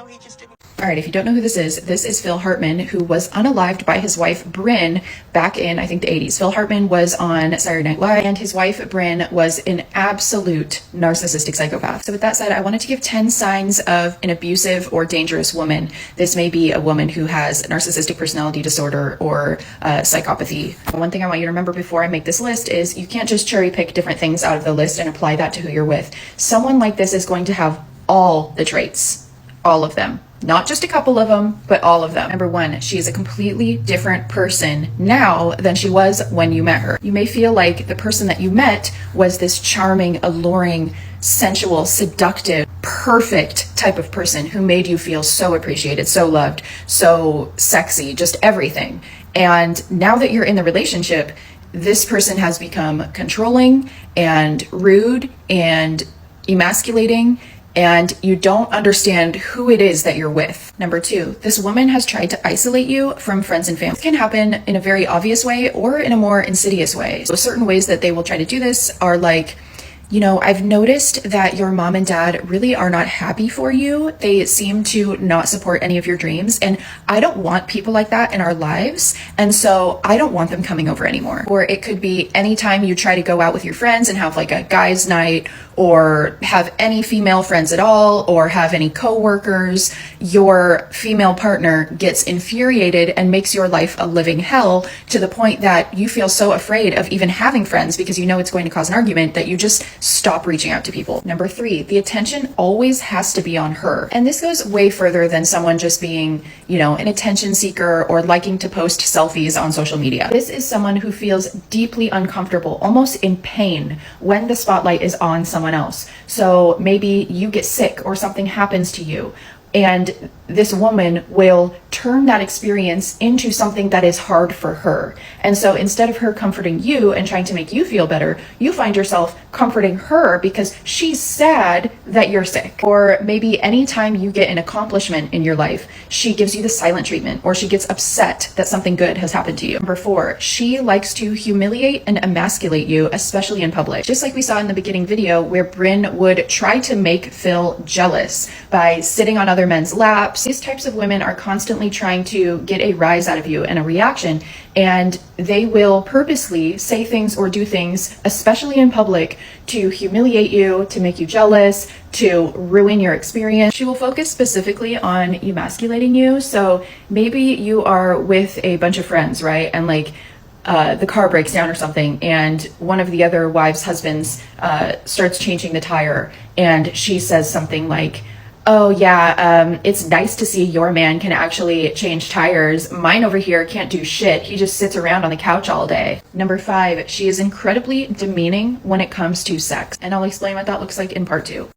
he just didn't. All right, if you don't know who this is Phil Hartman, who was unalived by his wife, Brynn, back in, I think, the 80s. Phil Hartman was on Saturday Night Live, and his wife, Brynn, was an absolute narcissistic psychopath. So with that said, I wanted to give 10 signs of an abusive or dangerous woman. This may be a woman who has narcissistic personality disorder or psychopathy. One thing I want you to remember before I make this list is you can't just cherry pick different things out of the list and apply that to who you're with. Someone like this is going to have all the traits, all of them. Not just a couple of them, but all of them. Number one, she is a completely different person now than she was when you met her. You may feel like the person that you met was this charming, alluring, sensual, seductive, perfect type of person who made you feel so appreciated, so loved, so sexy, just everything. And now that you're in the relationship, this person has become controlling and rude and emasculating, and you don't understand who it is that you're with. Number two, this woman has tried to isolate you from friends and family. This can happen in a very obvious way or in a more insidious way. So certain ways that they will try to do this are like, you know, I've noticed that your mom and dad really are not happy for you. They seem to not support any of your dreams. And I don't want people like that in our lives. And so I don't want them coming over anymore. Or it could be anytime you try to go out with your friends and have like a guys' night, or have any female friends at all, or have any coworkers, your female partner gets infuriated and makes your life a living hell to the point that you feel so afraid of even having friends because you know it's going to cause an argument that you just stop reaching out to people. Number three, the attention always has to be on her. And this goes way further than someone just being, you know, an attention seeker or liking to post selfies on social media. This is someone who feels deeply uncomfortable, almost in pain, when the spotlight is on someone else. So maybe you get sick or something happens to you, and this woman will turn that experience into something that is hard for her. And so instead of her comforting you and trying to make you feel better, you find yourself comforting her because she's sad that you're sick. Or maybe anytime you get an accomplishment in your life, she gives you the silent treatment, or she gets upset that something good has happened to you. Number four, she likes to humiliate and emasculate you, especially in public. Just like we saw in the beginning video where Brynn would try to make Phil jealous by sitting on other men's laps. These types of women are constantly trying to get a rise out of you and a reaction, and they will purposely say things or do things, especially in public, to humiliate you, to make you jealous, to ruin your experience. She will focus specifically on emasculating you. So maybe you are with a bunch of friends, right? And like the car breaks down or something, and one of the other wives' husbands starts changing the tire, and she says something like, oh yeah, it's nice to see your man can actually change tires. Mine over here can't do shit. He just sits around on the couch all day. Number five, she is incredibly demeaning when it comes to sex. And I'll explain what that looks like in part two.